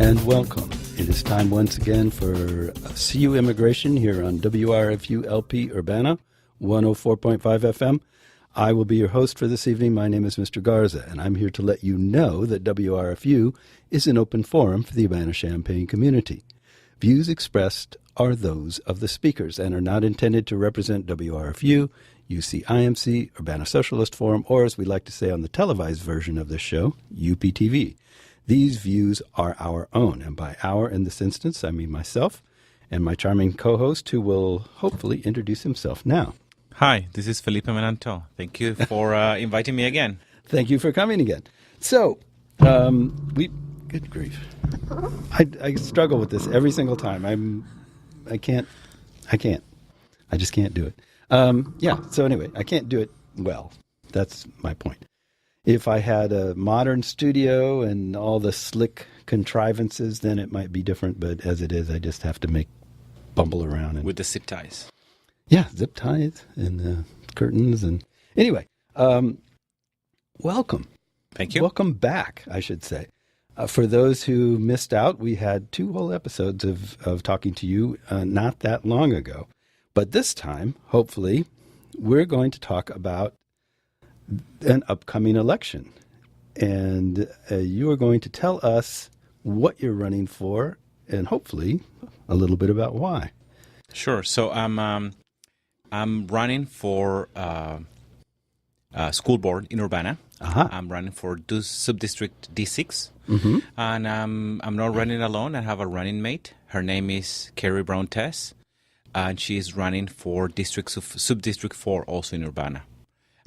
and welcome. It is time once again for CU Immigration here on WRFU LP Urbana, 104.5 FM. I will be your host for this evening. My name is Mr. Garza, and I'm here to let you know that WRFU is an open forum for the Urbana-Champaign community. Views expressed are those of the speakers and are not intended to represent WRFU, UCIMC, Urbana Socialist Forum, or as we like to say on the televised version of this show, UPTV. These views are our own, and by our in this instance, I mean myself and my charming co-host who will hopefully introduce himself now. Hi, this is Felipe Menanteau. Thank you for inviting me again. Thank you for coming again. So, good grief. I struggle with this every single time. I just can't do it. So anyway, I can't do it well. That's my point. If I had a modern studio and all the slick contrivances, then it might be different. But as it is, I just have to bumble around. With the zip ties. Yeah, zip ties and curtains. And anyway, welcome. Thank you. Welcome back, I should say. For those who missed out, we had 2 whole episodes of talking to you not that long ago. But this time, hopefully, we're going to talk about an upcoming election. And you are going to tell us what you're running for and hopefully a little bit about why. Sure. So I'm running for school board in Urbana. Uh-huh. I'm running for subdistrict D6. Mm-hmm. And I'm not running alone. I have a running mate. Her name is Carrie Brown Tess. And she is running for subdistrict 4 also in Urbana.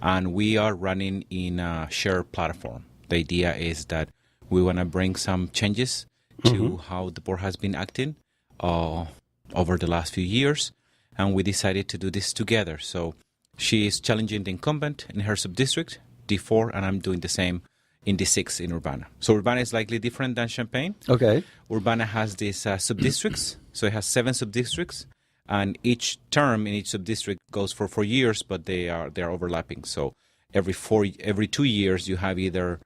And we are running in a shared platform. The idea is that we want to bring some changes to how the board has been acting over the last few years. And we decided to do this together. So she is challenging the incumbent in her subdistrict, D4, and I'm doing the same in D6 in Urbana. So Urbana is slightly different than Champaign. Okay. Urbana has these subdistricts. So it has 7 subdistricts. And each term in each subdistrict goes for 4 years, but they are overlapping. So every 2 years you have either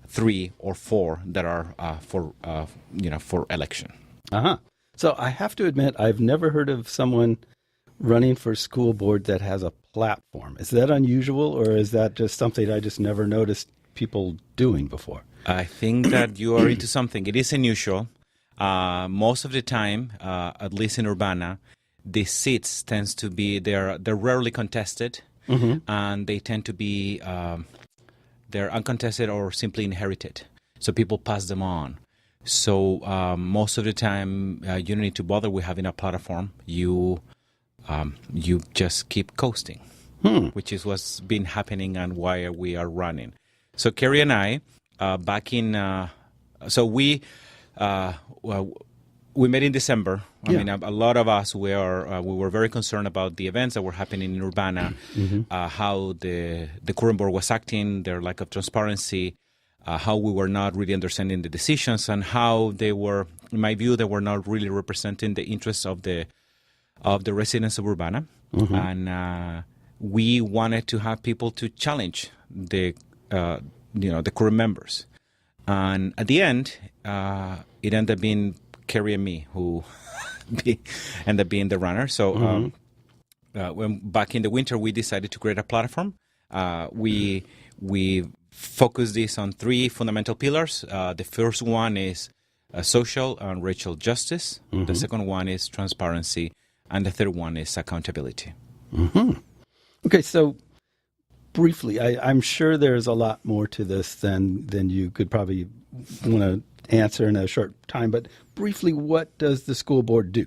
3 or 4 that are for election. Uh-huh. So I have to admit, I've never heard of someone running for school board that has a platform. Is that unusual, or is that just something I just never noticed people doing before? I think that you are into something. It is unusual. Most of the time, at least in Urbana, the seats tends to be they're rarely contested, and they tend to be they're uncontested or simply inherited. So people pass them on. So most of the time, you don't need to bother with having a platform. You just keep coasting, which is what's been happening and why we are running. So Carrie and I, back in we met in December. I mean, a lot of us we were very concerned about the events that were happening in Urbana, how the current board was acting, their lack of transparency, how we were not really understanding the decisions, and how they were, in my view, they were not really representing the interests of the residents of Urbana. And we wanted to have people to challenge the current members. And at the end, it ended up being Carrie and me who ended up being the runner. So when back in the winter, we decided to create a platform. We focused this on 3 fundamental pillars. The first one is social and racial justice. The second one is transparency. And the third one is accountability. Okay, so briefly, I'm sure there's a lot more to this than you could probably want to answer in a short time, but briefly, what does the school board do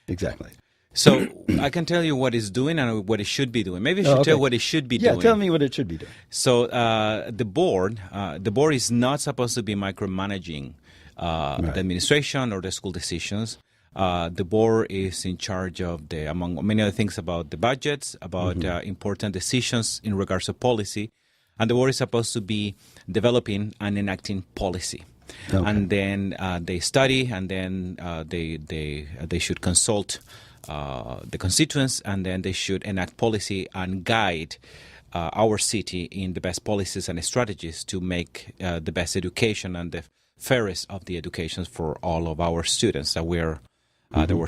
exactly? So I can tell you what it's doing and what it should be doing. Maybe I should tell what it should be doing. Yeah, tell me what it should be doing. So the board is not supposed to be micromanaging the administration or the school decisions. The board is in charge of among many other things, about the budgets, about important decisions in regards to policy, and the board is supposed to be developing and enacting policy. Okay. And then they study, and then they should consult the constituents, and then they should enact policy and guide our city in the best policies and strategies to make the best education and the fairest of the educations for all of our students that we're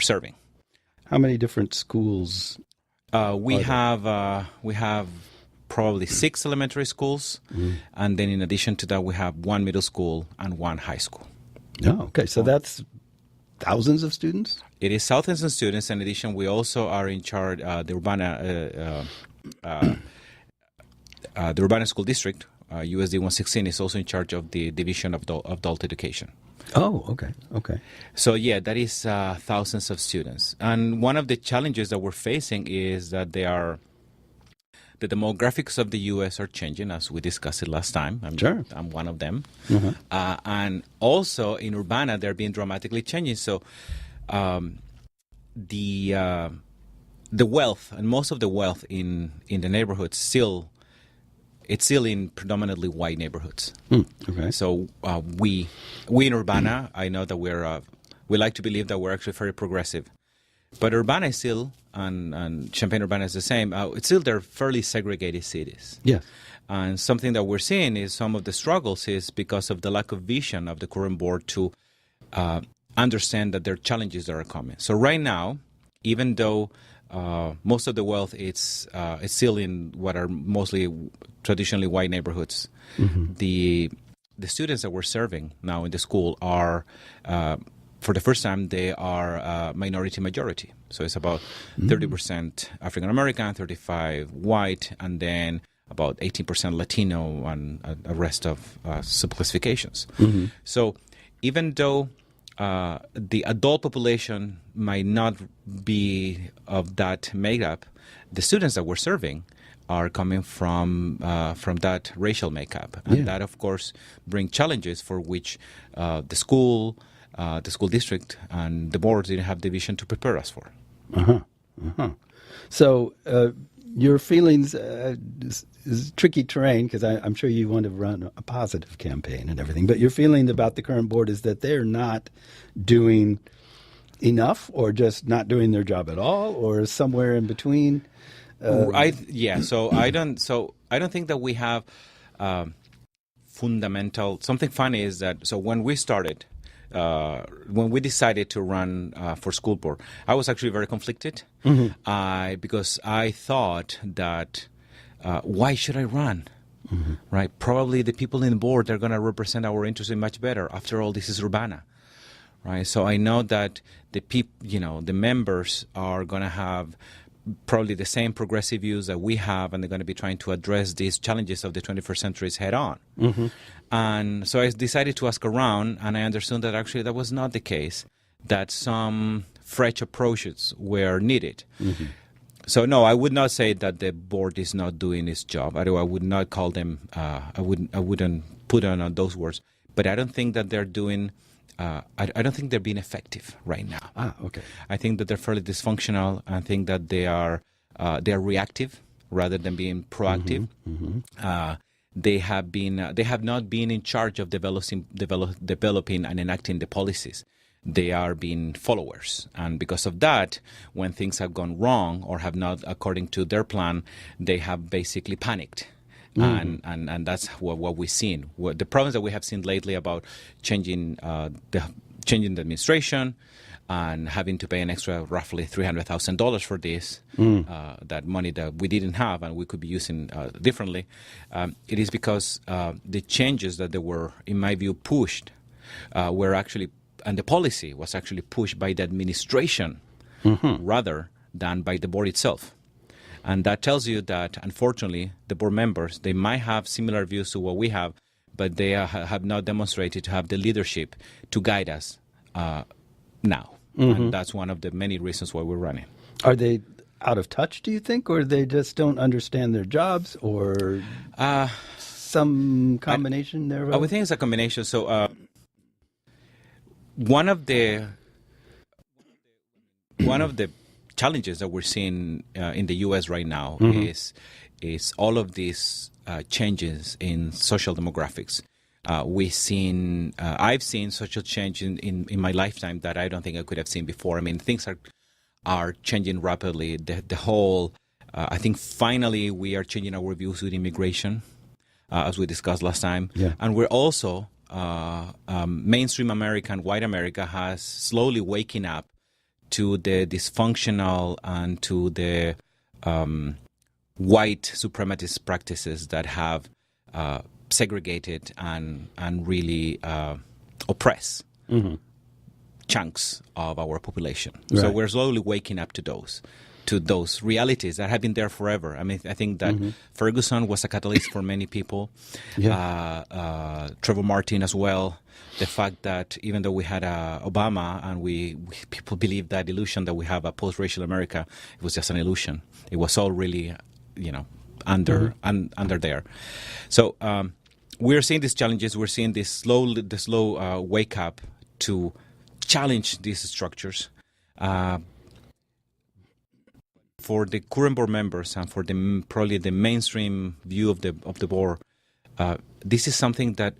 serving. How many different schools? We have probably 6 elementary schools, and then in addition to that, we have 1 middle school and 1 high school. Oh, okay. So that's thousands of students? It is thousands of students. In addition, we also are in charge, the Urbana School District, USD 116, is also in charge of the Division of Adult Education. Oh, okay, okay. So, yeah, that is thousands of students. And one of the challenges that we're facing is that the demographics of the U.S. are changing, as we discussed it last time. Sure. I'm one of them. And also in Urbana, they're being dramatically changing. So the wealth, and most of the wealth in the neighborhoods it's still in predominantly white neighborhoods. Okay. So we in Urbana, I know that we like to believe that we're actually very progressive. But Urbana is still, and Champaign-Urbana is the same, they're fairly segregated cities. Yes. And something that we're seeing is some of the struggles is because of the lack of vision of the current board to understand that there are challenges that are coming. So right now, even though most of the wealth it's still in what are mostly traditionally white neighborhoods, the students that we're serving now in the school are for the first time, they are minority majority. So it's about 30% African American, 35% white, and then about 18% Latino, and a rest of subclassifications. So even though the adult population might not be of that makeup, the students that we're serving are coming from that racial makeup, and that, of course, brings challenges for which the school district and the board didn't have the vision to prepare us for. So your feelings is tricky terrain, because I'm sure you want to run a positive campaign and everything, but your feeling about the current board is that they're not doing enough, or just not doing their job at all, or somewhere in between. So I don't think that we have fundamental. Something funny is that when we started. When we decided to run for school board, I was actually very conflicted because I thought that why should I run? Right? Probably the people in the board are going to represent our interests much better. After all, this is Urbana, right? So I know that the members are going to have probably the same progressive views that we have, and they're going to be trying to address these challenges of the 21st century head on. And so I decided to ask around, and I understood that actually that was not the case, that some fresh approaches were needed. So no, I would not say that the board is not doing its job. I would not call them, I wouldn't put on those words, but I don't think that they're doing, I don't think they're being effective right now. Okay. I think that they're fairly dysfunctional. I think that they are reactive rather than being proactive. They have not been in charge of developing and enacting the policies. They are being followers, and because of that, when things have gone wrong or have not according to their plan, they have basically panicked. And that's what we've seen. The problems that we have seen lately about changing the administration and having to pay an extra roughly $300,000 for this, that money that we didn't have and we could be using differently, it is because the changes that they were, in my view, pushed were actually, and the policy was actually pushed by the administration rather than by the board itself. And that tells you that, unfortunately, the board members, they might have similar views to what we have, but they have not demonstrated to have the leadership to guide us now. And that's one of the many reasons why we're running. Are they out of touch, do you think, or they just don't understand their jobs, or some combination thereof? I would think it's a combination. So one of the challenges that we're seeing in the U.S. right now is all of these changes in social demographics. I've seen social change in my lifetime that I don't think I could have seen before. I mean, things are changing rapidly. The whole, I think finally we are changing our views with immigration, as we discussed last time. Yeah. And we're also mainstream American, white America, has slowly waking up to the dysfunctional and to the white supremacist practices that have segregated and really oppress chunks of our population. Right. So we're slowly waking up to those realities that have been there forever. I mean, I think that Ferguson was a catalyst for many people. Yeah. Trevor Martin as well. The fact that even though we had Obama and people believe that illusion that we have a post-racial America, it was just an illusion. It was all really, under there. So we're seeing these challenges. We're seeing the slow wake up to challenge these structures. For the current board members and for probably the mainstream view of the board, this is something that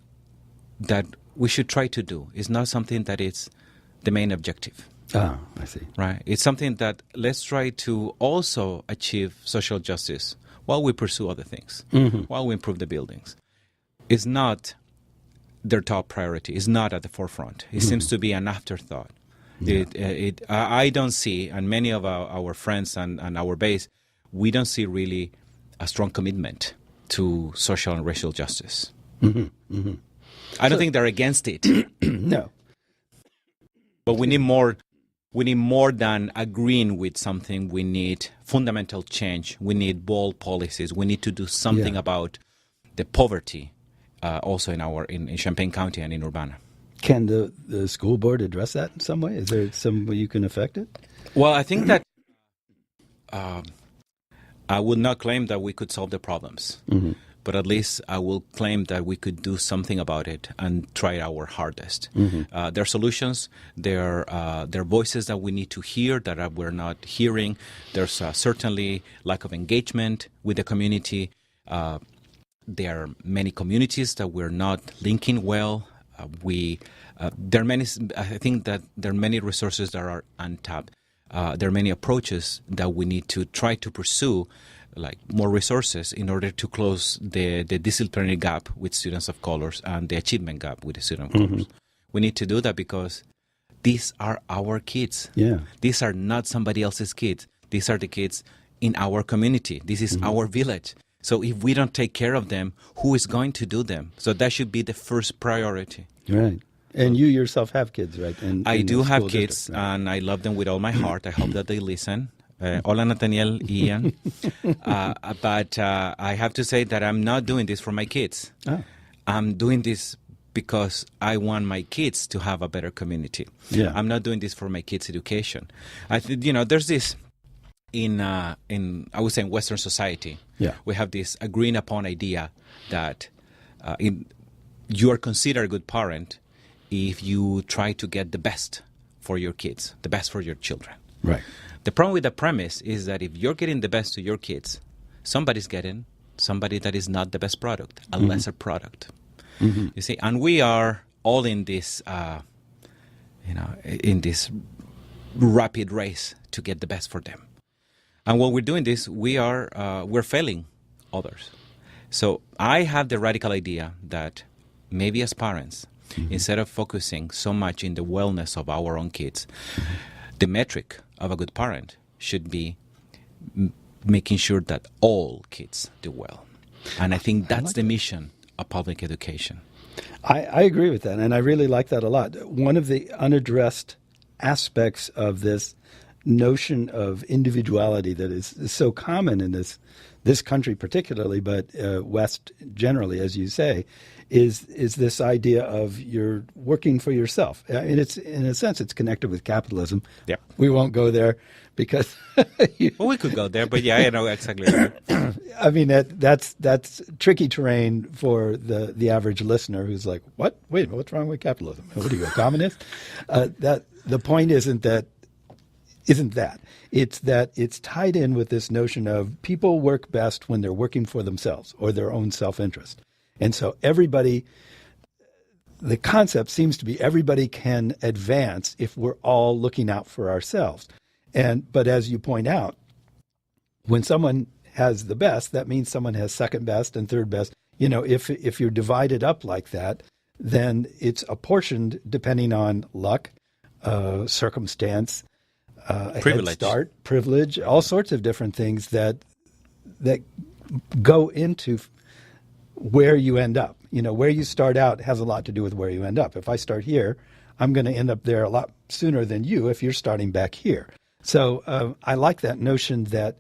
we should try to do. It's not something that is the main objective. Ah, I see. Right. It's something that let's try to also achieve social justice while we pursue other things, while we improve the buildings. It's not their top priority. It's not at the forefront. It seems to be an afterthought. Yeah. I don't see, and many of our friends and our base, we don't see really a strong commitment to social and racial justice. I don't think they're against it. No. But we need more. We need more than agreeing with something. We need fundamental change. We need bold policies. We need to do something about the poverty, also in Champaign County and in Urbana. Can the school board address that in some way? Is there some way you can affect it? Well, I think that I would not claim that we could solve the problems, but at least I will claim that we could do something about it and try our hardest. There are solutions. There are voices that we need to hear that we're not hearing. There's certainly lack of engagement with the community. There are many communities that we're not linking well. There are many. I think that there are many resources that are untapped. There are many approaches that we need to try to pursue, like more resources in order to close the disciplinary gap with students of colors and the achievement gap with the students of colors. We need to do that because these are our kids. Yeah. These are not somebody else's kids. These are the kids in our community. This is our village. So if we don't take care of them, who is going to do them? So that should be the first priority. Right. And you yourself have kids, right? I do have kids, and I love them with all my heart. I hope that they listen. Hola, Nathaniel, Ian. But I have to say that I'm not doing this for my kids. Oh. I'm doing this because I want my kids to have a better community. Yeah. I'm not doing this for my kids' education. There's this in I would say in Western society. Yeah. We have this agreed upon idea that you are considered a good parent if you try to get the best for your kids, the best for your children. Right. The problem with the premise is that if you're getting the best to your kids, somebody's getting somebody that is not the best product, a lesser product. You see, and we are all in this, in this rapid race to get the best for them. And while we're doing this, we're failing others. So I have the radical idea that maybe as parents, instead of focusing so much in the wellness of our own kids, the metric of a good parent should be making sure that all kids do well. And I think that's the mission of public education. I agree with that, and I really like that a lot. One of the unaddressed aspects of this notion of individuality that is so common in this country particularly, but West generally, as you say, is this idea of you're working for yourself. I mean, it's in a sense it's connected with capitalism. Yeah, we won't go there because well, we could go there, but yeah, I know exactly. Right. I mean that's tricky terrain for the average listener who's like, what? Wait, what's wrong with capitalism? What are you, a communist? That the point isn't that. It's that it's tied in with this notion of people work best when they're working for themselves or their own self-interest. And so the concept seems to be everybody can advance if we're all looking out for ourselves. But as you point out, when someone has the best, that means someone has second best and third best. If you're divided up like that, then it's apportioned depending on luck, circumstance, a head start, privilege, all sorts of different things that go into where you end up. You know, where you start out has a lot to do with where you end up. If I start here, I'm going to end up there a lot sooner than you if you're starting back here. So I like that notion that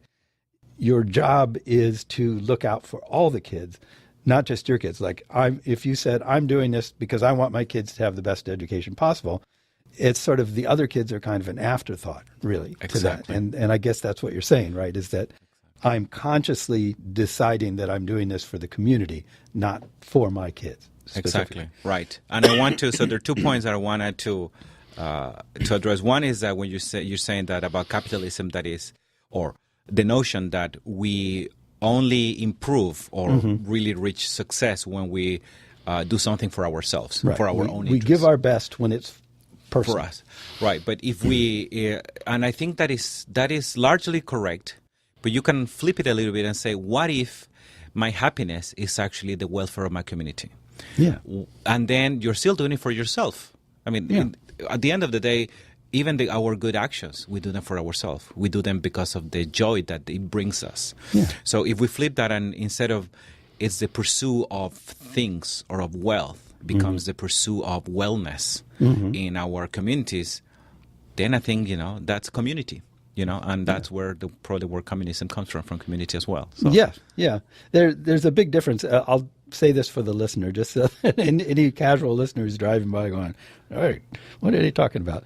your job is to look out for all the kids, not just your kids. Like, if you said, I'm doing this because I want my kids to have the best education possible, it's sort of the other kids are kind of an afterthought, really, to that. And I guess that's what you're saying, right, is that I'm consciously deciding that I'm doing this for the community, not for my kids. Exactly, right. And I want to, so there are 2 points that I wanted to address. One is that when you're saying that about capitalism, that is, or the notion that we only improve or really reach success when we do something for ourselves, for our own interests. We give our best when it's personal. For us, right. But if we, and I think that is largely correct, but you can flip it a little bit and say, what if my happiness is actually the welfare of my community? Yeah. And then you're still doing it for yourself. I mean, at the end of the day, even our good actions, we do them for ourselves. We do them because of the joy that it brings us. Yeah. So if we flip that, and instead of it's the pursuit of things or of wealth becomes the pursuit of wellness in our communities, then I think, that's community. And that's where the word communism comes from community as well. So. Yeah. There's a big difference. I'll say this for the listener, just so any casual listener who's driving by going, all right, what are they talking about?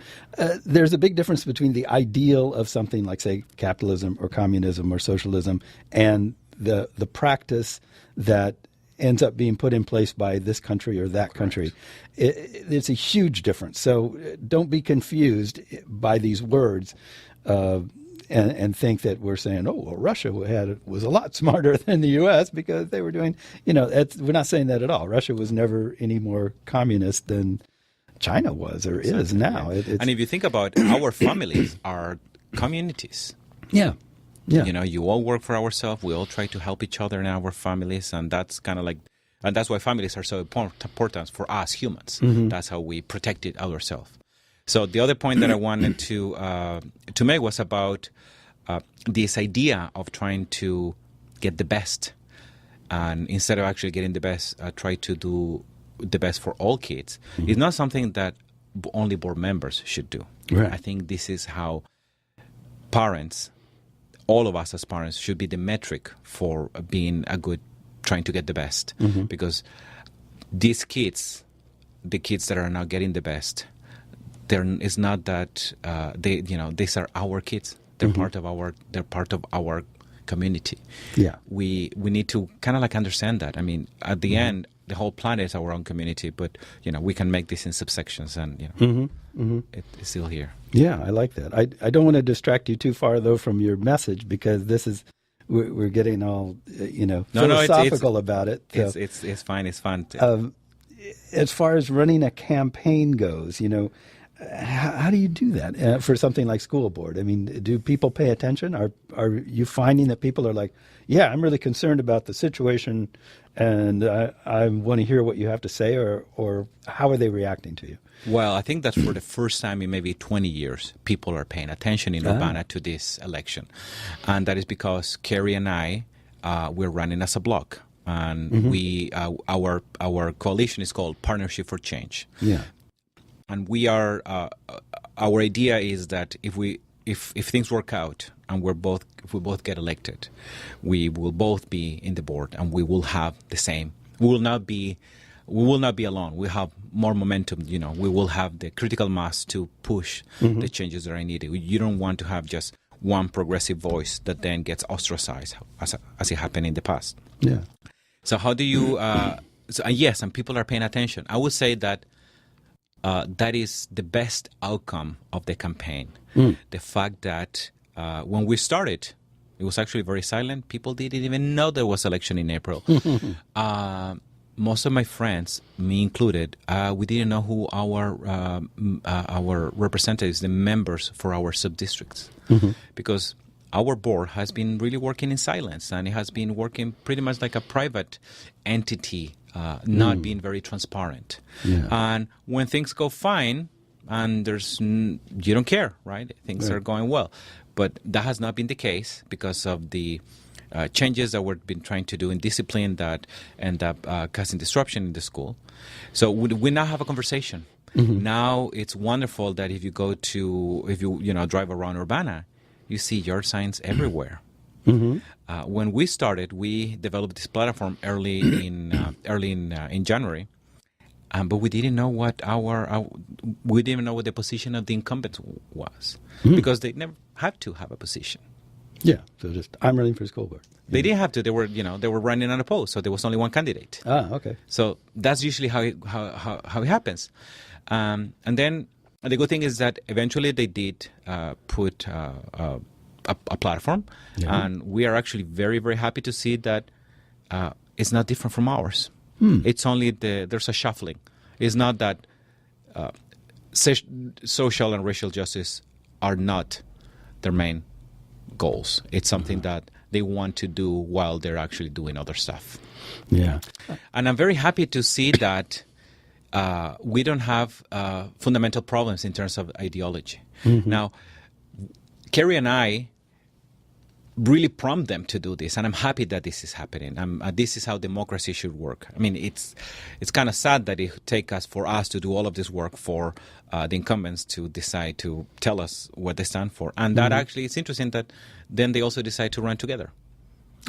There's a big difference between the ideal of something like, say, capitalism or communism or socialism and the practice that ends up being put in place by this country or that country. It's a huge difference. So don't be confused by these words. And think that we're saying, Russia was a lot smarter than the U.S. because they were doing, we're not saying that at all. Russia was never any more communist than China was or is now. And if you think about our families are communities. Yeah. You all work for ourselves. We all try to help each other in our families. And that's kind of like, and that's why families are so important for us humans. That's how we protect it ourselves. So the other point that I wanted to make was about this idea of trying to get the best, and instead of actually getting the best, try to do the best for all kids. It's not something that only board members should do. Right. I think this is how parents, all of us as parents, should be the metric for being trying to get the best, because these kids, the kids that are now getting the best. It's not that these are our kids. They're part of our community. Yeah, we need to kind of like understand that. I mean, at the end, the whole planet is our own community, but we can make this in subsections, and it's still here. Yeah, I like that. I don't want to distract you too far though from your message, because this is we're getting all philosophical about it. So, it's fine. It's fun. As far as running a campaign goes, how do you do that for something like school board? I mean, do people pay attention? Are you finding that people are like, yeah, I'm really concerned about the situation and I want to hear what you have to say, or how are they reacting to you? Well, I think that for the first time in maybe 20 years, people are paying attention in Urbana to this election. And that is because Kerry and I, we're running as a block. And we our coalition is called Partnership for Change. Yeah. And we are our idea is that if things work out and if we both get elected, we will both be in the board and we will have the same. We will not be alone. We have more momentum. We will have the critical mass to push the changes that are needed. You don't want to have just one progressive voice that then gets ostracized, as it happened in the past. Yeah. So how do you? Yes, and people are paying attention. I would say that. That is the best outcome of the campaign. The fact that when we started, it was actually very silent. People didn't even know there was election in April. Most of my friends, me included, we didn't know who our representatives, the members for our sub-districts, because our board has been really working in silence, and it has been working pretty much like a private entity not being very transparent. Yeah. And when things go fine, and you don't care, right? Things are going well. But that has not been the case because of the changes that we've been trying to do in discipline that end up causing disruption in the school. So we now have a conversation. Now it's wonderful that if you drive around Urbana, you see yard signs everywhere. When we started, we developed this platform early in January, but we didn't know what the position of the incumbent was because they never had to have a position. Yeah, so just I'm running for school board. They didn't have to. They were running unopposed, so there was only one candidate. Ah, okay. So that's usually how it happens. And then the good thing is that eventually they did put a platform, and we are actually very, very happy to see that it's not different from ours. It's only there's a shuffling. It's not that social and racial justice are not their main goals. It's something that they want to do while they're actually doing other stuff. Yeah. And I'm very happy to see that we don't have fundamental problems in terms of ideology. Now, Kerry and I really prompt them to do this, and I'm happy that this is happening. This is how democracy should work. I mean, it's kind of sad that it takes for us to do all of this work for the incumbents to decide to tell us what they stand for. And that actually, it's interesting that then they also decide to run together.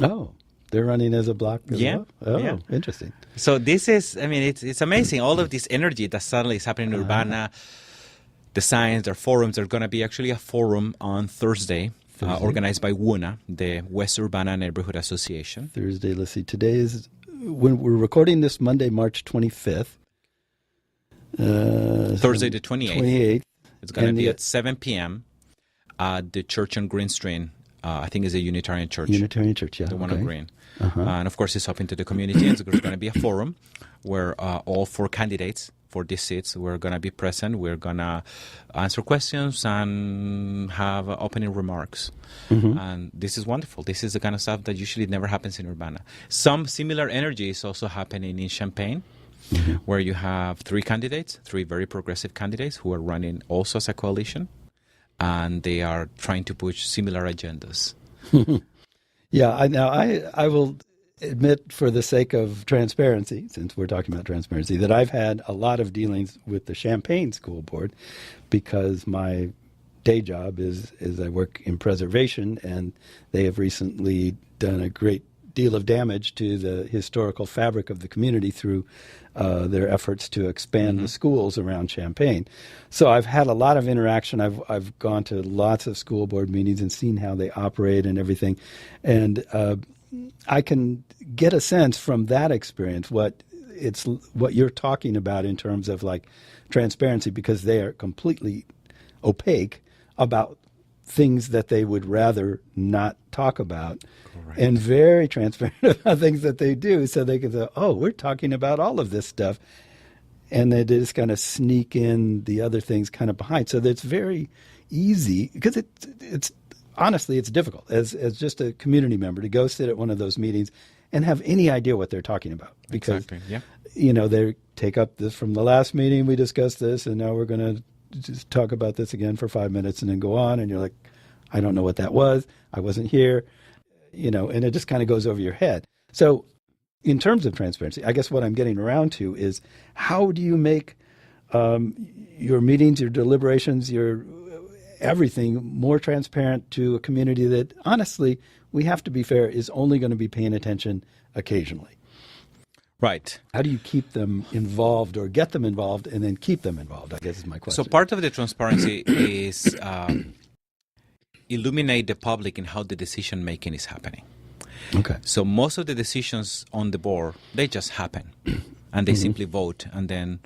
Oh, they're running as a block as well? Oh, interesting. So this is, I mean, it's amazing. All of this energy that suddenly is happening in Urbana, the signs, their forums. There's going to be actually a forum on Thursday. Organized by WUNA, the West Urbana Neighborhood Association. Thursday, let's see, today is, when we're recording this Monday, March 25th. Thursday the 28th. It's going to be at 7 p.m. at the church on Green Street. I think it's a Unitarian church. Unitarian church, yeah. The one on Green. And of course, it's open to the community. And there's going to be a forum where all 4 candidates for these seats, we're going to be present. We're going to answer questions and have opening remarks. And this is wonderful. This is the kind of stuff that usually never happens in Urbana. Some similar energy is also happening in Champaign, where you have 3 candidates, 3 very progressive candidates who are running also as a coalition, and they are trying to push similar agendas. Yeah, I will admit, for the sake of transparency, since we're talking about transparency, that I've had a lot of dealings with the Champaign School Board because my day job is I work in preservation, and they have recently done a great deal of damage to the historical fabric of the community through their efforts to expand the schools around Champaign. So I've had a lot of interaction. I've gone to lots of school board meetings and seen how they operate and everything, and I can get a sense from that experience what you're talking about in terms of like transparency, because they are completely opaque about things that they would rather not talk about. Correct. And very transparent about things that they do, so they can say, oh, we're talking about all of this stuff, and they just kind of sneak in the other things kind of behind. So that's very easy, because it's honestly, it's difficult as just a community member to go sit at one of those meetings and have any idea what they're talking about. Because, they take up this from the last meeting, we discussed this, and now we're going to just talk about this again for 5 minutes and then go on. And you're like, I don't know what that was. I wasn't here, and it just kind of goes over your head. So in terms of transparency, I guess what I'm getting around to is, how do you make your meetings, your deliberations, your everything more transparent to a community that, honestly, we have to be fair, is only going to be paying attention occasionally? Right. How do you keep them involved, or get them involved and then keep them involved, I guess is my question. So part of the transparency is illuminate the public in how the decision making is happening. Okay. So most of the decisions on the board, they just happen, and they simply vote, and then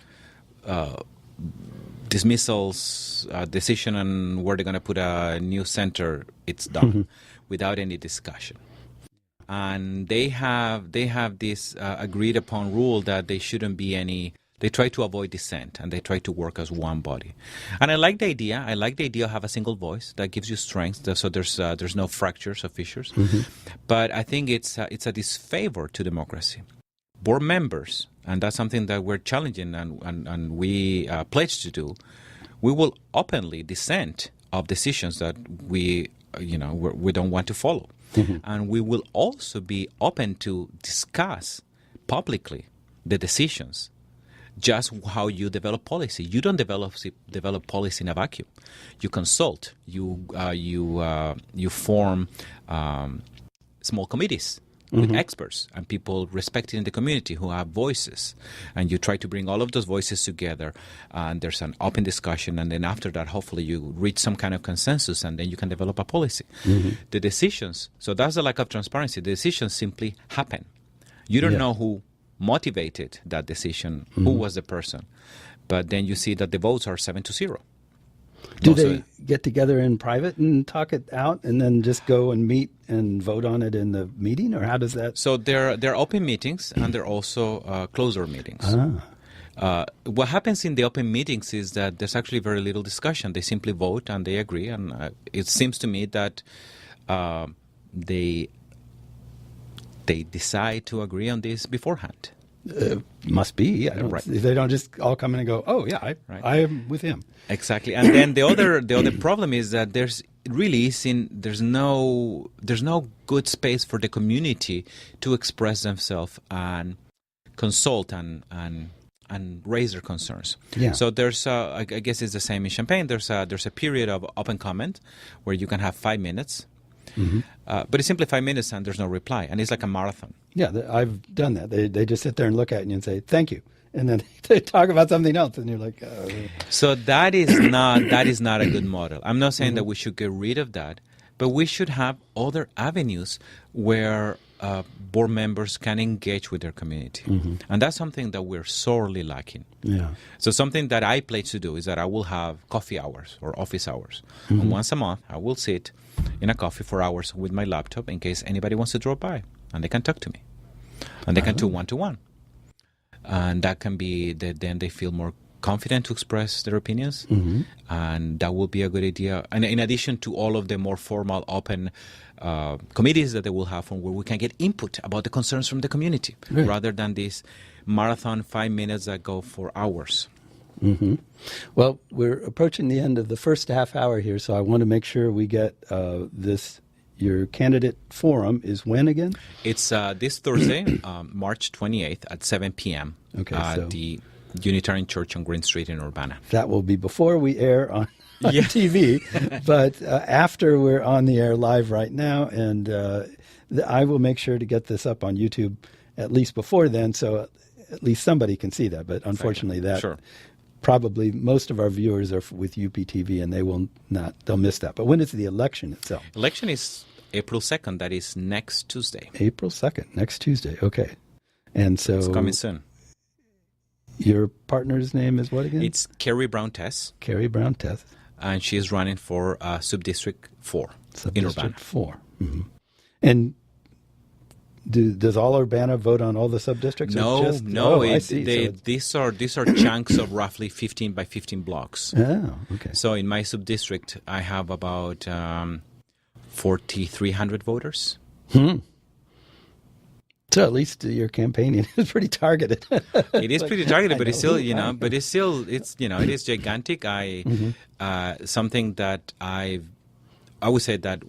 dismissals, decision on where they're going to put a new center, it's done without any discussion. And they have this agreed upon rule that they shouldn't be any. They try to avoid dissent, and they try to work as one body. And I like the idea. I like the idea of have a single voice that gives you strength, so there's no fractures or fissures. But I think it's a disfavor to democracy. Board members and that's something that we're challenging and we pledge to do. We will openly dissent of decisions that we don't want to follow. And we will also be open to discuss publicly the decisions, just how you develop policy. You don't develop policy in a vacuum. You consult. You form small committees with experts and people respected in the community who have voices, and you try to bring all of those voices together, and there's an open discussion, and then after that hopefully you reach some kind of consensus, and then you can develop a policy. The decisions, so that's the lack of transparency. The decisions simply happen. You don't know who motivated that decision, who was the person, but then you see that the votes are 7-0. Do they get together in private and talk it out, and then just go and meet and vote on it in the meeting, or how does that? So there are open meetings, and there are also closed-door meetings. What happens in the open meetings is that there's actually very little discussion. They simply vote and they agree, and it seems to me that they decide to agree on this beforehand. Must be. They don't just all come in and go, oh yeah, I am with him. Exactly. And then the other problem is that there's no good space for the community to express themselves and consult and raise their concerns. Yeah. So there's I guess it's the same in Champaign. There's a period of open comment where you can have 5 minutes. But it's simply 5 minutes and there's no reply, and it's like a marathon. Yeah, I've done that. They just sit there and look at you and say thank you, and then they talk about something else, and you're like, oh. So that is not a good model. I'm not saying that we should get rid of that, but we should have other avenues where board members can engage with their community, and that's something that we're sorely lacking. Yeah. So something that I pledge to do is that I will have coffee hours or office hours, and once a month I will sit in a coffee for hours with my laptop in case anybody wants to drop by, and they can talk to me, and they can do one-to-one, and that can be that then they feel more confident to express their opinions, and that will be a good idea. And in addition to all of the more formal, open committees that they will have, from where we can get input about the concerns from the community, rather than this marathon 5 minutes that go for hours. Well, we're approaching the end of the first half hour here, so I want to make sure we get this. Your candidate forum is when again? It's this Thursday, March 28th at 7 p.m. At the Unitarian Church on Green Street in Urbana. That will be before we air on TV, but after we're on the air live right now, and I will make sure to get this up on YouTube at least before then, so at least somebody can see that. But unfortunately, probably most of our viewers are with UPTV, and they'll miss that. But when is the election itself? Election is April 2nd. That is next Tuesday. April 2nd, next Tuesday. Okay. And so it's coming soon. Your partner's name is what again? It's Carrie Brown-Tess. Carrie Brown-Tess. And she is running for Subdistrict 4 in Urbana. Subdistrict 4. And does all Urbana vote on all the subdistricts? No. I see. These are chunks of roughly 15 by 15 blocks. Oh, okay. So in my subdistrict, I have about 4,300 voters. So at least your campaigning is pretty targeted. It is pretty targeted, but it's still, it is gigantic. Something that I would say that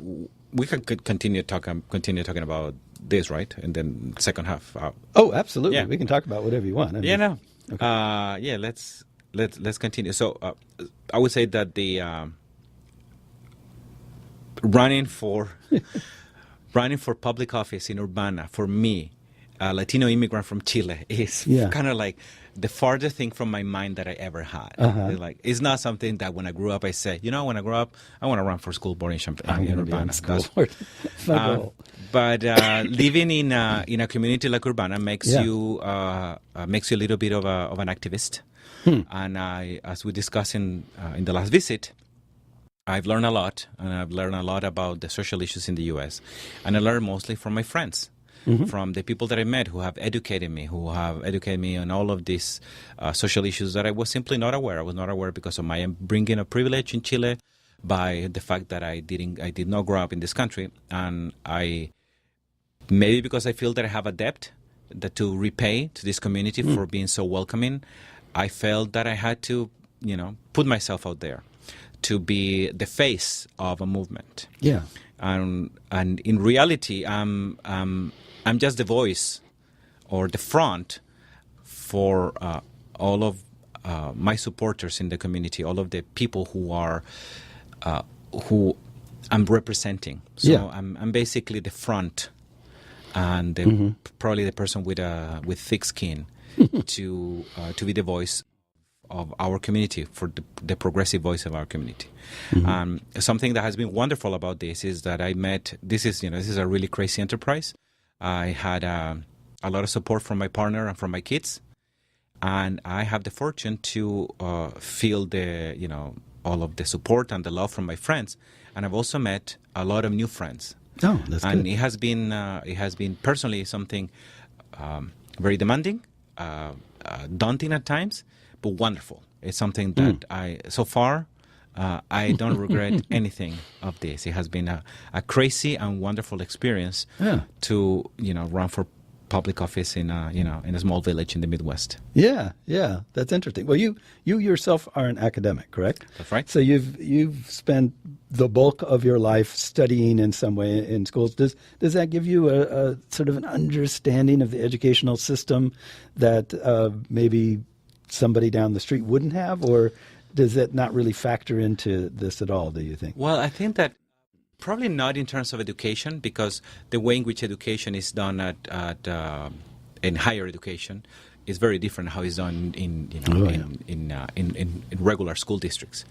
we could continue talking about this, right? And then second half. Oh, absolutely. Yeah. We can talk about whatever you want. Okay. Let's continue. So I would say that the running for public office in Urbana, for me, a Latino immigrant from Chile, is kind of like the farthest thing from my mind that I ever had. Like, it's not something that when I grew up I say, when I grow up, I want to run for school board in Champaign, in Urbana. But living in a community like Urbana makes you a little bit of an activist. And as we discussed in the last visit, I've learned a lot, and I've learned a lot about the social issues in the U.S. And I learned mostly from my friends, from the people that I met who have educated me on all of these social issues that I was simply not aware. I was not aware because of my bringing of privilege in Chile, by the fact that I did not grow up in this country, and maybe because I feel that I have a debt that to repay to this community for being so welcoming, I felt that I had to, put myself out there to be the face of a movement. Yeah. And in reality, I'm just the voice or the front for all of my supporters in the community, all of the people who I'm representing. So Yeah. I'm basically the front and probably the person with thick skin to be the voice of our community, for the progressive voice of our community. Something that has been wonderful about this is that I met. This is a really crazy enterprise. I had a lot of support from my partner and from my kids, and I have the fortune to feel all of the support and the love from my friends. And I've also met a lot of new friends. Oh, that's and good. it has been personally something very demanding, daunting at times, but wonderful. It's something that I don't regret anything of this. It has been a crazy and wonderful experience to run for public office in a small village in the Midwest. Yeah, that's interesting. Well, you yourself are an academic, correct? That's right. So you've spent the bulk of your life studying in some way in schools. Does that give you a sort of an understanding of the educational system that maybe somebody down the street wouldn't have, or does that not really factor into this at all, do you think? Well, I think that probably not in terms of education, because the way in which education is done in higher education is very different how it's done in regular school districts.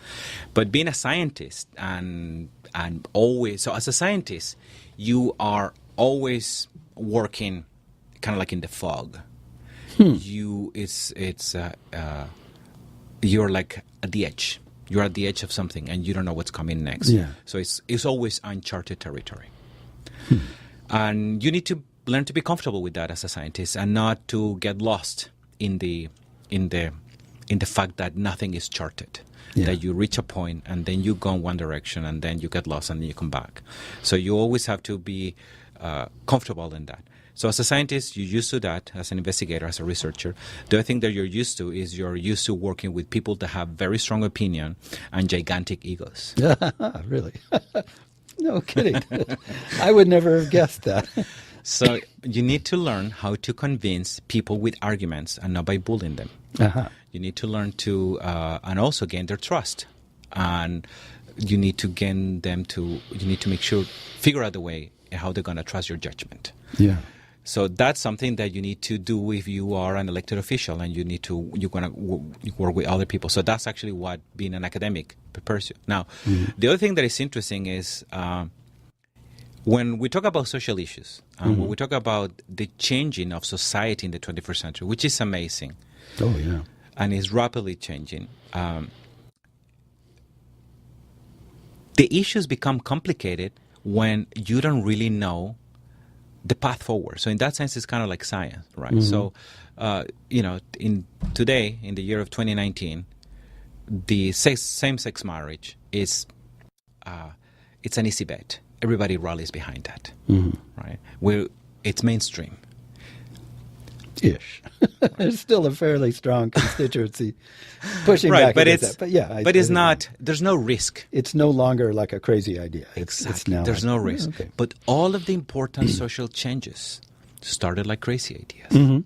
But being a scientist and always, so as a scientist, you are always working kind of like in the fog. You're like at the edge. You're at the edge of something and you don't know what's coming next. Yeah. So it's always uncharted territory. And you need to learn to be comfortable with that as a scientist and not to get lost in the fact that nothing is charted. Yeah. That you reach a point and then you go in one direction and then you get lost and then you come back. So you always have to be comfortable in that. So as a scientist, you're used to that. As an investigator, as a researcher, the other thing that you're used to working with people that have very strong opinion and gigantic egos. Really? No kidding. I would never have guessed that. So you need to learn how to convince people with arguments and not by bullying them. You need to learn to, and also gain their trust. And you need to figure out a way how they're going to trust your judgment. Yeah. So that's something that you need to do if you are an elected official and you're going to work with other people. So that's actually what being an academic prepares you. Now, the other thing that is interesting is when we talk about social issues, when we talk about the changing of society in the 21st century, which is amazing. Oh, yeah. And is rapidly changing. The issues become complicated when you don't really know the path forward. So in that sense, it's kind of like science, right? So, in the year of 2019, the same-sex marriage is, it's an easy bet. Everybody rallies behind that, right? It's mainstream. Ish. There's still a fairly strong constituency pushing Right, back but against that. But yeah, but it's not. There's no risk. It's no longer like a crazy idea. Exactly. It's now There's like, no risk. okay. But all of the important social changes started like crazy ideas.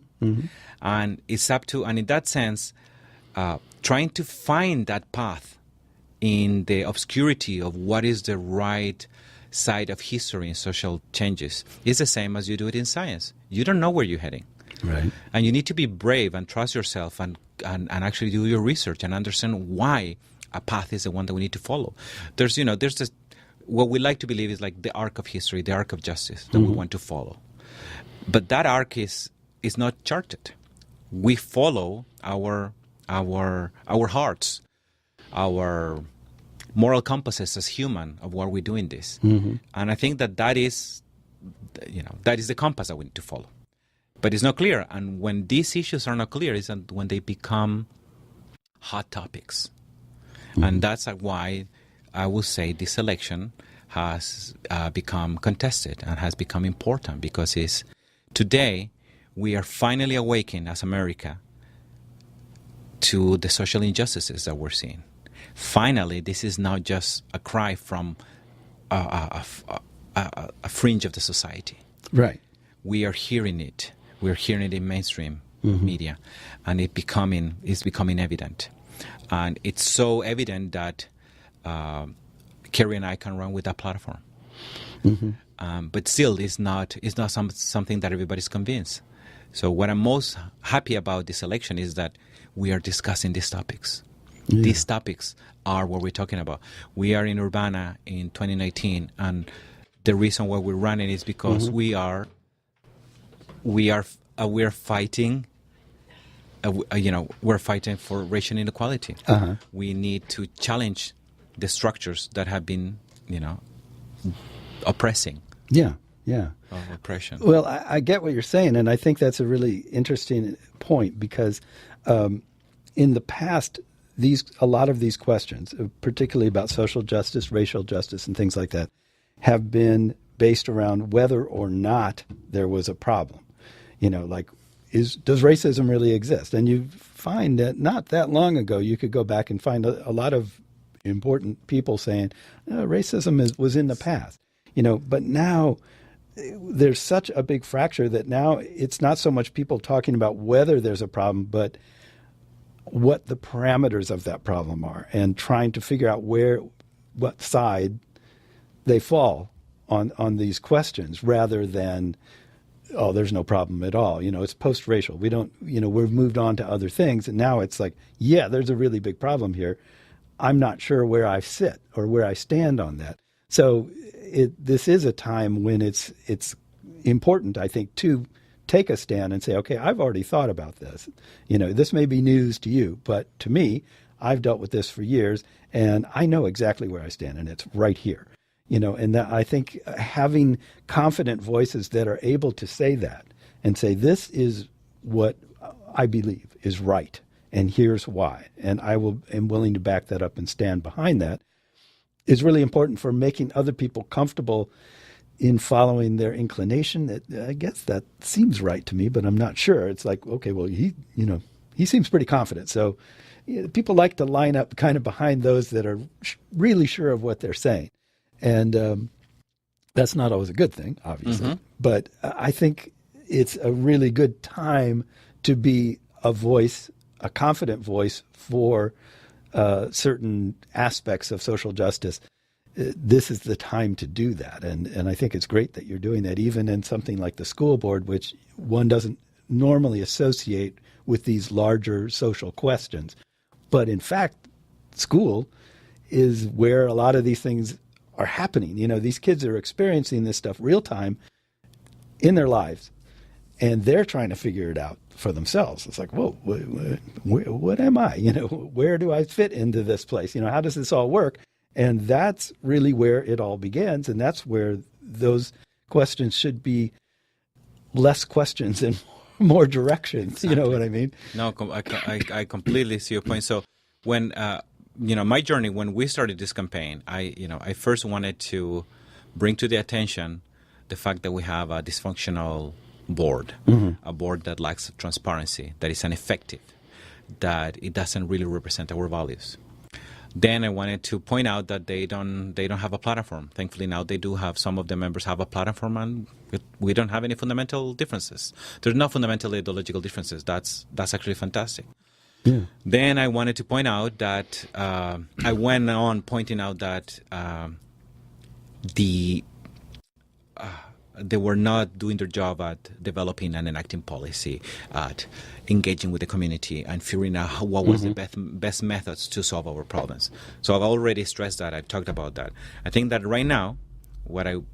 And it's up to, and in that sense, trying to find that path in the obscurity of what is the right side of history in social changes is the same as you do it in science. You don't know where you're heading. Right. And you need to be brave and trust yourself and actually do your research and understand why a path is the one that we need to follow. There's this, what we like to believe is like the arc of history, the arc of justice that we want to follow. But that arc is not charted. We follow our hearts, our moral compasses as human of why we're doing this. And I think that is the compass that we need to follow. But it's not clear. And when these issues are not clear, is when they become hot topics. And that's why I will say this election has become contested and has become important, because today we are finally awakening as America to the social injustices that we're seeing. Finally, this is not just a cry from a fringe of the society. Right. We are hearing it. We're hearing it in mainstream media, and it's becoming evident. And it's so evident that Kerry and I can run with that platform. But still, it's not something that everybody's convinced. So what I'm most happy about this election is that we are discussing these topics. Yeah. These topics are what we're talking about. We are in Urbana in 2019, and the reason why we're running is because we are fighting. We're fighting for racial inequality. We need to challenge the structures that have been, oppressing. Yeah, yeah. Of oppression. Well, I get what you're saying, and I think that's a really interesting point because in the past, a lot of these questions, particularly about social justice, racial justice, and things like that, have been based around whether or not there was a problem. Does racism really exist? And you find that not that long ago, you could go back and find a lot of important people saying racism was in the past. But now there's such a big fracture that now it's not so much people talking about whether there's a problem, but what the parameters of that problem are and trying to figure out what side they fall on these questions rather than, oh, there's no problem at all. It's post-racial. We don't, we've moved on to other things. And now it's like, yeah, there's a really big problem here. I'm not sure where I sit or where I stand on that. So this is a time when it's important, I think, to take a stand and say, okay, I've already thought about this. This may be news to you, but to me, I've dealt with this for years, and I know exactly where I stand, and it's right here. And that I think having confident voices that are able to say that and say, this is what I believe is right, and here's why, and am willing to back that up and stand behind that, is really important for making other people comfortable in following their inclination. That I guess that seems right to me, but I'm not sure. It's like, okay, well, he seems pretty confident. So people like to line up kind of behind those that are really sure of what they're saying. And that's not always a good thing, obviously. But I think it's a really good time to be a voice, a confident voice for certain aspects of social justice. This is the time to do that. And I think it's great that you're doing that, even in something like the school board, which one doesn't normally associate with these larger social questions. But in fact, school is where a lot of these things are happening. These kids are experiencing this stuff real time in their lives, and they're trying to figure it out for themselves. It's like, whoa, what am I? Where do I fit into this place? How does this all work? And that's really where it all begins, and that's where those questions should be less questions and more directions. Exactly. You know what I mean? No, I completely see your point. So when my journey, when we started this campaign, I first wanted to bring to the attention the fact that we have a dysfunctional board, a board that lacks transparency, that is ineffective, that it doesn't really represent our values. Then I wanted to point out that they don't have a platform. Thankfully now they do have, some of the members have a platform, and we don't have any fundamental differences. There's no fundamental ideological differences. That's actually fantastic. Yeah. Then I wanted to point out that I went on pointing out that they were not doing their job at developing and enacting policy, at engaging with the community and figuring out what was the best methods to solve our problems. So I've already stressed that. I've talked about that. I think that right now, what in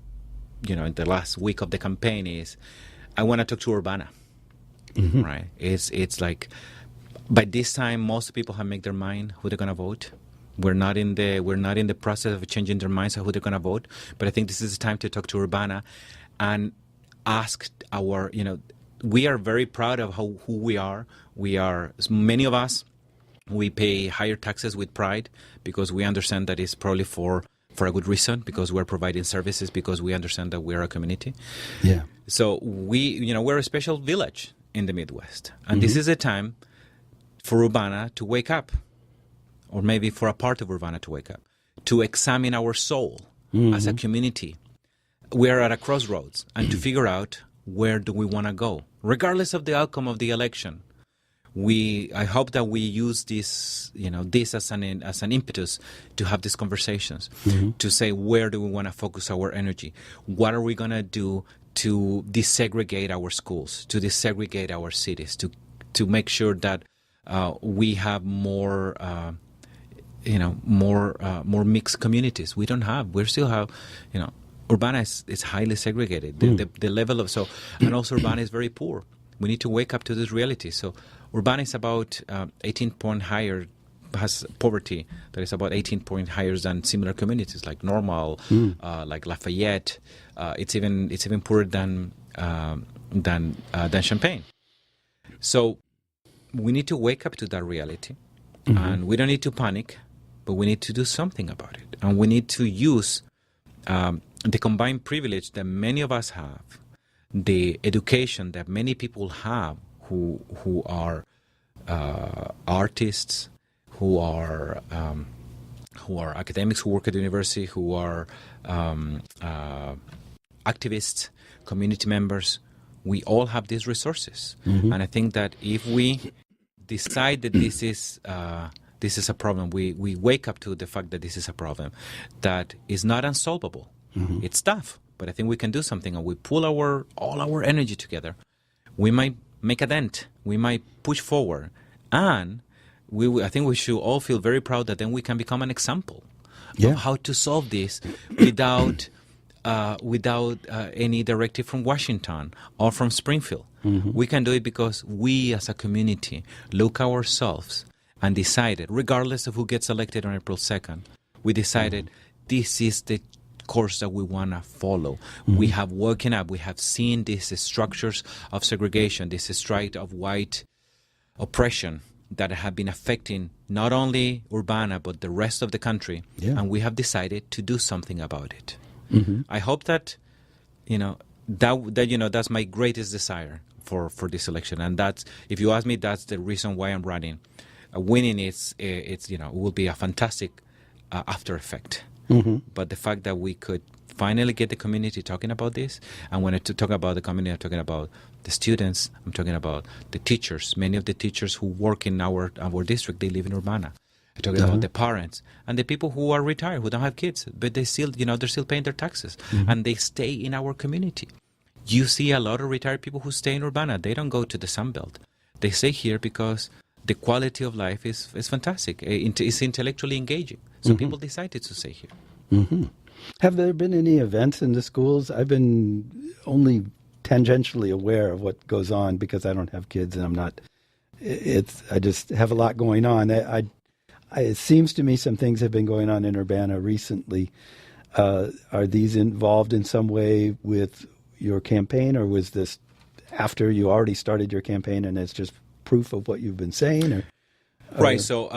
the last week of the campaign is, I want to talk to Urbana. Right? It's like, by this time, most people have made their mind who they're going to vote. We're not in the process of changing their minds of who they're going to vote. But I think this is the time to talk to Urbana and ask we are very proud of who we are. Many of us, we pay higher taxes with pride because we understand that it's probably for for a good reason, because we're providing services, because we understand that we're a community. Yeah. So we're a special village in the Midwest, and this is a time for Urbana to wake up, or maybe for a part of Urbana to wake up, to examine our soul as a community. We're at a crossroads, and to figure out where do we want to go, regardless of the outcome of the election. I hope that we use this as an impetus to have these conversations, to say, where do we want to focus our energy? What are we going to do to desegregate our schools, to desegregate our cities, to make sure that we have more mixed communities. We still have, Urbana is highly segregated. The level of, and also Urbana is very poor. We need to wake up to this reality. So Urbana is about 18 points higher, has poverty that is about 18 points higher than similar communities like Normal, like Lafayette. It's even poorer than Champaign. So we need to wake up to that reality, and we don't need to panic, but we need to do something about it. And we need to use the combined privilege that many of us have, the education that many people have who are artists, who are academics who work at the university, who are activists, community members. We all have these resources, and I think that if we decide that this is a problem, we wake up to the fact that this is a problem that is not unsolvable. It's tough, but I think we can do something, and we pull all our energy together. We might make a dent. We might push forward, and I think we should all feel very proud that then we can become an example of how to solve this without any directive from Washington or from Springfield. We can do it because we as a community look ourselves and decided, regardless of who gets elected on April 2nd, we decided this is the course that we want to follow. We have woken up. We have seen these structures of segregation, this strike of white oppression that have been affecting not only Urbana but the rest of the country, and we have decided to do something about it. I hope that that's my greatest desire for this election, and that's, if you ask me, that's the reason why I'm running. Winning will be a fantastic after effect. But the fact that we could finally get the community talking about this, and when I talk about the community, I'm talking about the students, I'm talking about the teachers. Many of the teachers who work in our district, they live in Urbana. I'm talking about the parents and the people who are retired, who don't have kids, but they still, they're still paying their taxes, and they stay in our community. You see a lot of retired people who stay in Urbana. They don't go to the Sunbelt. They stay here because the quality of life is fantastic. It's intellectually engaging. So people decided to stay here. Have there been any events in the schools? I've been only tangentially aware of what goes on because I don't have kids, and I'm not. I just have a lot going on. It seems to me some things have been going on in Urbana recently. Are these involved in some way with your campaign, or was this after you already started your campaign and it's just proof of what you've been saying? Or right. So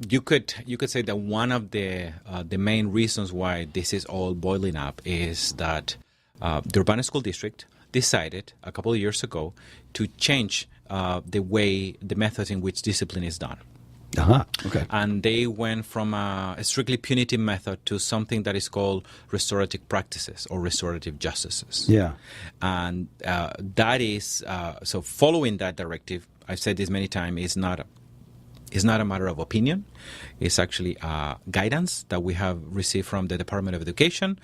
you could say that one of the main reasons why this is all boiling up is that the Urbana School District decided a couple of years ago to change the methods in which discipline is done. Okay. And they went from a strictly punitive method to something that is called restorative practices or restorative justices. Yeah. And that is, so following that directive, I've said this many times, is not a matter of opinion. It's actually guidance that we have received from the Department of Education,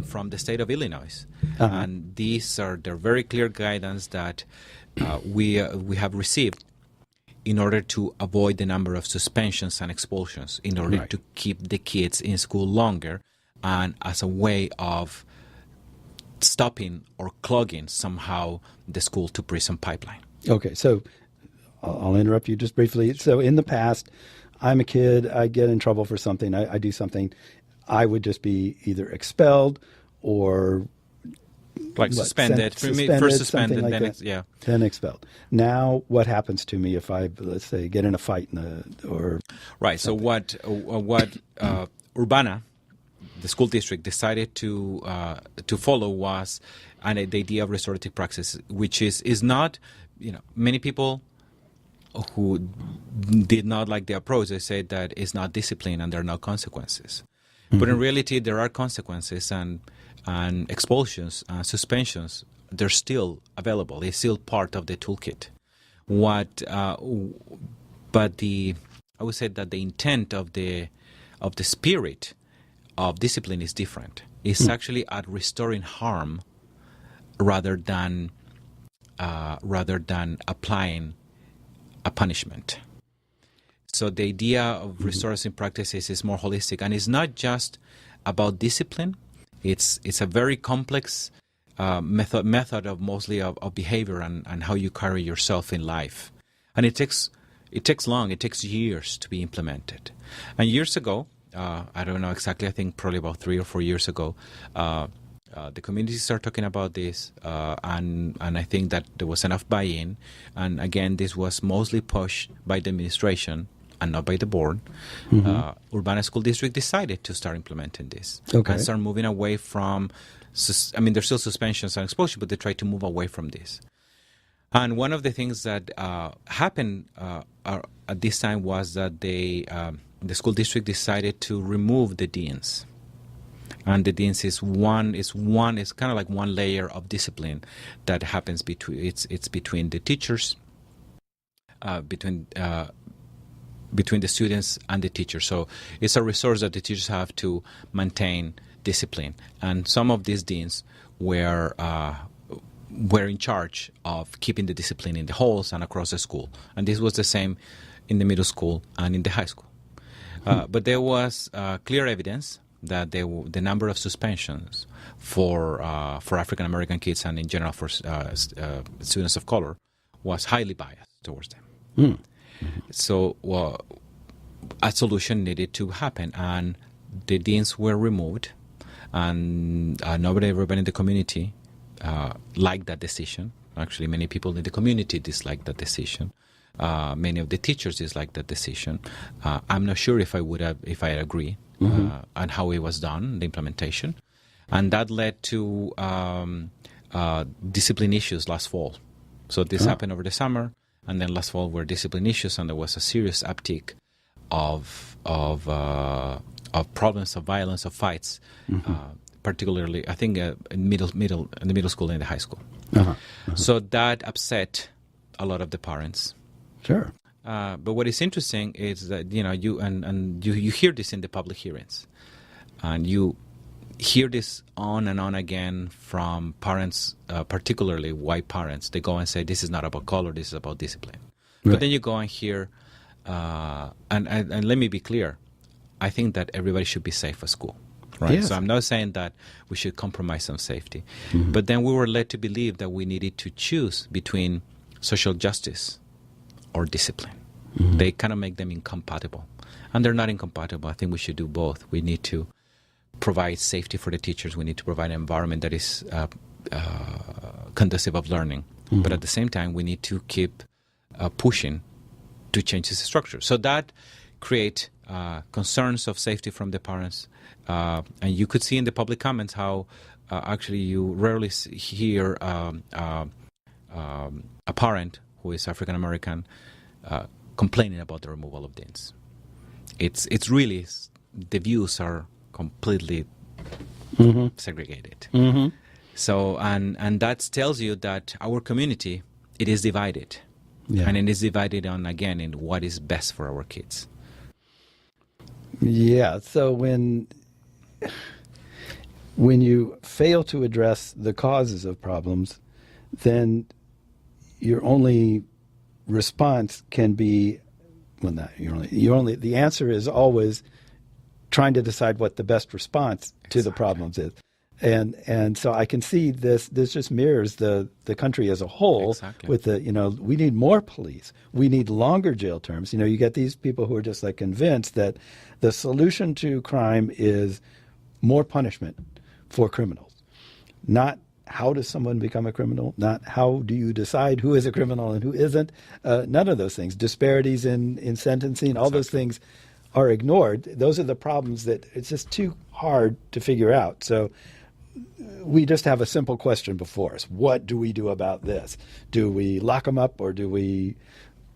from the state of Illinois. And they're very clear guidance that we have received in order to avoid the number of suspensions and expulsions, in order to keep the kids in school longer, and as a way of stopping or clogging somehow the school to prison pipeline. Okay, so I'll interrupt you just briefly. So in the past, I'm a kid, I get in trouble for something, I do something, I would just be either expelled or suspended. First suspended, then then expelled. Now, what happens to me if I, let's say, get in a fight or right? something? So what Urbana the school district decided to follow was the idea of restorative practices, which is not, many people who did not like the approach, they said that it's not discipline and there are no consequences. But in reality, there are consequences and expulsions, suspensions. They're still available. It's still part of the toolkit. I would say that the intent of the spirit of discipline is different. It's actually at restoring harm rather than applying a punishment. So the idea of restorative practices is more holistic, and it's not just about discipline. It's a very complex method of mostly of behavior and how you carry yourself in life, and it takes years to be implemented. And years ago, I don't know exactly, I think probably about 3 or 4 years ago, the community started talking about this, and I think that there was enough buy-in. And again, this was mostly pushed by the administration and not by the board. Urbana School District decided to start implementing this and start moving away from, there's still suspensions and exposure, but they tried to move away from this. And one of the things that happened at this time was that the school district decided to remove the deans. And the deans is kind of like one layer of discipline that happens between the teachers, between the students and the teachers. So it's a resource that the teachers have to maintain discipline. And some of these deans were in charge of keeping the discipline in the halls and across the school. And this was the same in the middle school and in the high school. But there was clear evidence that the number of suspensions for African American kids and in general for students of color was highly biased towards them. So a solution needed to happen, and the deans were removed, and everybody in the community liked that decision. Actually, many people in the community disliked that decision. Many of the teachers disliked that decision. I'm not sure if I agree on how it was done, the implementation, and that led to discipline issues last fall. So this happened over the summer, and then last fall were discipline issues, and there was a serious uptick of problems of violence, of fights, particularly I think in the middle school and the high school. So that upset a lot of the parents. Sure. But what is interesting is that you hear this in the public hearings, and you hear this on and on again from parents, particularly white parents. They go and say, "This is not about color; this is about discipline." Right. But then you go and hear, and let me be clear, I think that everybody should be safe at school, right? Yes. So I'm not saying that we should compromise on safety, but then we were led to believe that we needed to choose between social justice or discipline. They kind of make them incompatible, and they're not incompatible. I think we should do both. We need to provide safety for the teachers. We need to provide an environment that is conducive of learning, but at the same time, we need to keep pushing to change the structure. So that create concerns of safety from the parents, and you could see in the public comments how actually you rarely hear a parent who is African American complaining about the removal of deans. It's really, the views are completely segregated. So and that tells you that our community, it is divided, and it is divided on again in what is best for our kids. Yeah. So when you fail to address the causes of problems, then your only response can be, well, not your only. The answer is always trying to decide what the best response to the problems is, and so I can see this. This just mirrors the country as a whole. With we need more police. We need longer jail terms. You get these people who are just like convinced that the solution to crime is more punishment for criminals, not how does someone become a criminal, not how do you decide who is a criminal and who isn't. None of those things. Disparities in sentencing, all those things are ignored, those are the problems that it's just too hard to figure out. So we just have a simple question before us. What do we do about this? Do we lock them up or do we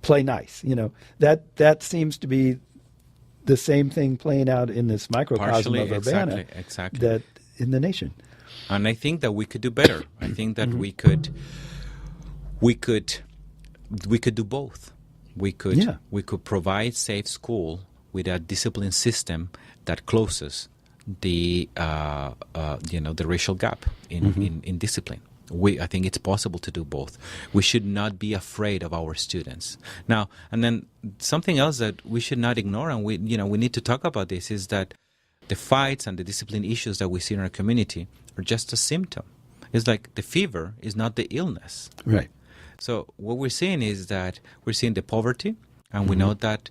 play nice? That seems to be the same thing playing out in this microcosm of Urbana exactly. that in the nation. And I think that we could do better. I think that we could do both. We could provide safe school with a discipline system that closes the the racial gap in discipline. I think it's possible to do both. We should not be afraid of our students. Now, and then something else that we should not ignore, and we need to talk about this, is that the fights and the discipline issues that we see in our community are just a symptom. It's like the fever is not the illness. Right. So what we're seeing is that we're seeing the poverty, and we know that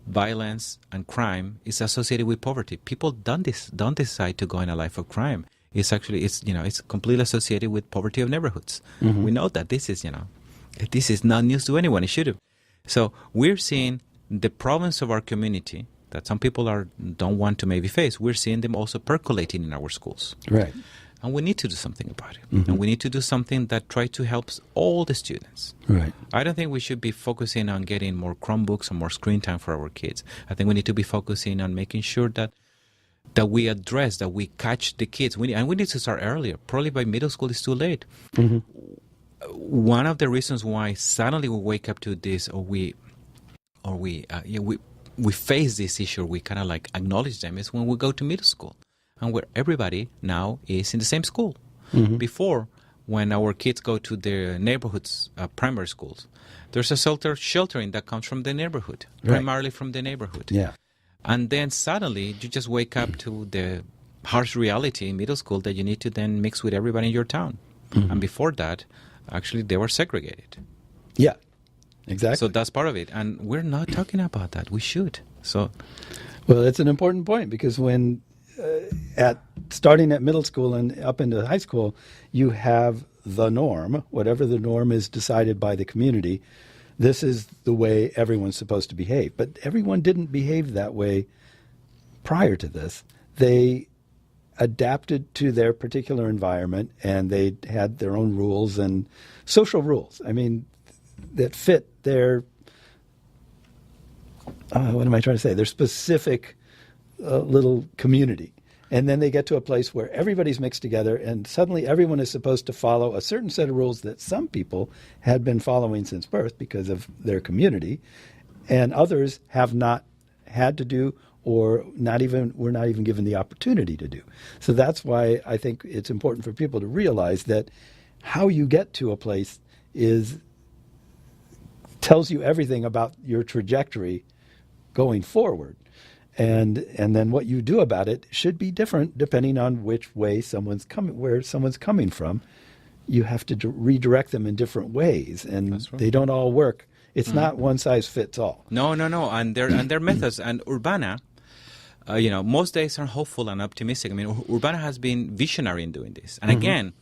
violence and crime is associated with poverty. People don't decide to go in a life of crime. It's actually it's completely associated with poverty of neighborhoods. We know that this is not news to anyone. It should have. So we're seeing the problems of our community that some people don't want to maybe face. We're seeing them also percolating in our schools. Right. And we need to do something about it. And we need to do something that tries to help all the students. Right. I don't think we should be focusing on getting more Chromebooks and more screen time for our kids. I think we need to be focusing on making sure that we address, that we catch the kids. We need to start earlier. Probably by middle school it's too late. One of the reasons why suddenly we wake up to this, or we face this issue, we kind of like acknowledge them, is when we go to middle school, and where everybody now is in the same school. Before, when our kids go to their neighborhoods, primary schools, there's a sheltering that comes from the neighborhood, primarily from the neighborhood. Yeah. And then suddenly you just wake up to the harsh reality in middle school that you need to then mix with everybody in your town. And before that, actually, they were segregated. Yeah, exactly. So that's part of it. And we're not talking about that. We should. Well, it's an important point, because when starting at middle school and up into high school, you have the norm, whatever the norm is decided by the community. This is the way everyone's supposed to behave. But everyone didn't behave that way prior to this. They adapted to their particular environment, and they had their own rules and social rules. I mean, that fit their, what am I trying to say? Their specific little community. And then they get to a place where everybody's mixed together, and suddenly everyone is supposed to follow a certain set of rules that some people had been following since birth because of their community, and others have not had to do, or were not even given the opportunity to do. So that's why I think it's important for people to realize that how you get to a place tells you everything about your trajectory going forward. And then what you do about it should be different depending on which way where someone's coming from. You have to redirect them in different ways, and they don't all work. It's not one size fits all. No. And their methods. And Urbana, most days are hopeful and optimistic. I mean, Urbana has been visionary in doing this. And again,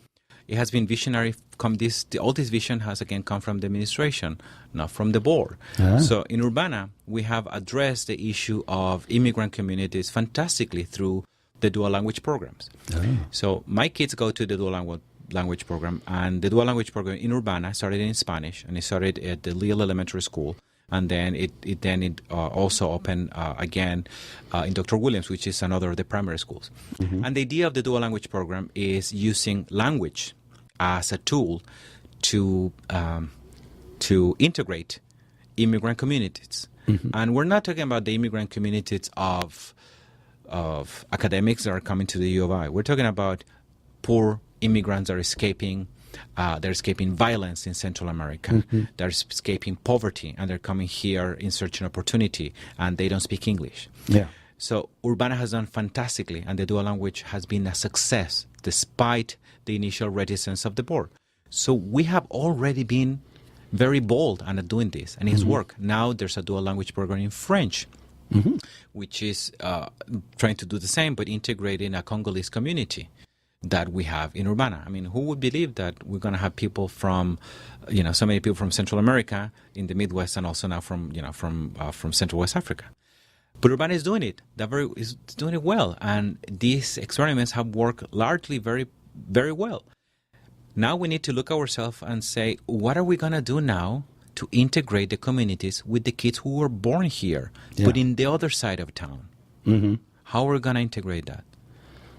it has been visionary. All this vision has again come from the administration, not from the board. So in Urbana, we have addressed the issue of immigrant communities fantastically through the dual language programs. So my kids go to the dual language program, and the dual language program in Urbana started in Spanish, and it started at the Leal Elementary School, and then it also opened again in Dr. Williams, which is another of the primary schools. And the idea of the dual language program is using language as a tool to integrate immigrant communities. And we're not talking about the immigrant communities of academics that are coming to the U of I. We're talking about poor immigrants that are escaping violence in Central America. They're escaping poverty, and they're coming here in search of opportunity, and they don't speak English. Yeah. So Urbana has done fantastically, and the dual language has been a success despite the initial reticence of the board. So we have already been very bold at doing this, and it's worked. Now there's a dual language program in French, which is trying to do the same, but integrating a Congolese community that we have in Urbana. I mean, who would believe that we're going to have people from, so many people from Central America in the Midwest, and also now from Central West Africa. But Urbana is doing it. Is doing it well, and these experiments have worked largely very, very well. Now we need to look at ourselves and say, what are we going to do now to integrate the communities with the kids who were born here, but in the other side of town? Mm-hmm. How are we going to integrate that?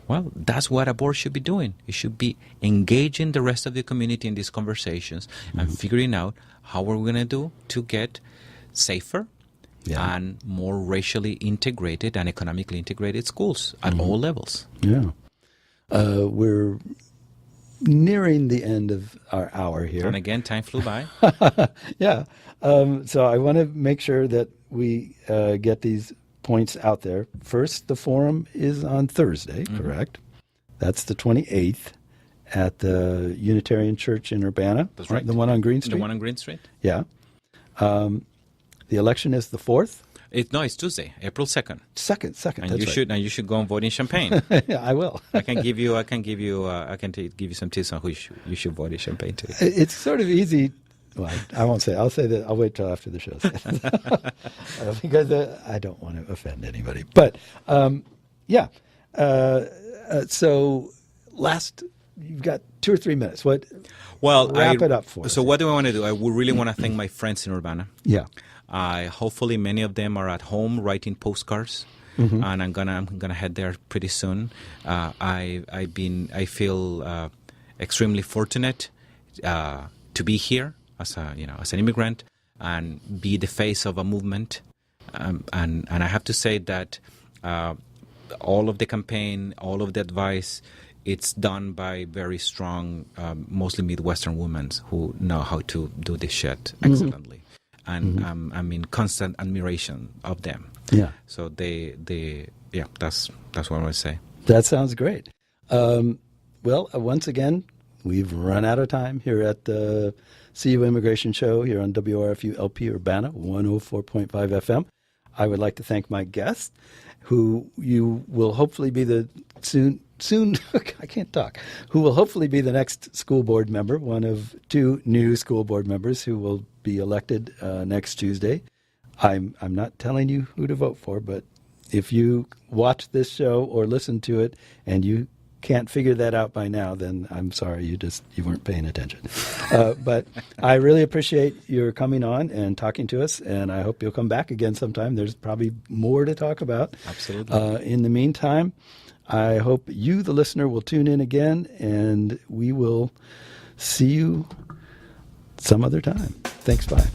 Well, that's what a board should be doing. It should be engaging the rest of the community in these conversations and figuring out how we're going to do to get safer and more racially integrated and economically integrated schools at all levels. Yeah. We're nearing the end of our hour here. And again, time flew by. Yeah. So I want to make sure that we get these points out there. First, the forum is on Thursday, correct? That's the 28th at the Unitarian Church in Urbana. That's right. The one on Green Street? The one on Green Street. Yeah. The election is the 4th? It's Tuesday, April 2nd. Second. And that's you should go and vote in Champaign. Yeah, I will. I can give you some tips on who you should vote in Champaign too. It's sort of easy. Well, I won't say. I'll say that. I'll wait till after the show. Because I don't want to offend anybody. But yeah. So you've got 2 or 3 minutes. Wrap it up for us. So what do I want to do? I would really want to thank my friends in Urbana. Yeah. Hopefully many of them are at home writing postcards, and I'm gonna head there pretty soon. I feel extremely fortunate to be here as an immigrant and be the face of a movement. And I have to say that all of the campaign, all of the advice, it's done by very strong, mostly Midwestern women who know how to do this shit excellently. And I'm in constant admiration of them. Yeah. So that's what I want to say. That sounds great. Once again, we've run out of time here at the CU Immigration Show here on WRFU LP Urbana 104.5 FM. I would like to thank my guest, who you will hopefully be soon I can't talk, who will hopefully be the next school board member, one of 2 new school board members who will be elected next Tuesday. I'm not telling you who to vote for, but if you watch this show or listen to it and you can't figure that out by now, then I'm sorry, you weren't paying attention. But I really appreciate your coming on and talking to us, and I hope you'll come back again sometime. There's probably more to talk about. Absolutely. In the meantime, I hope you, the listener, will tune in again, and we will see you some other time. Thanks, bye.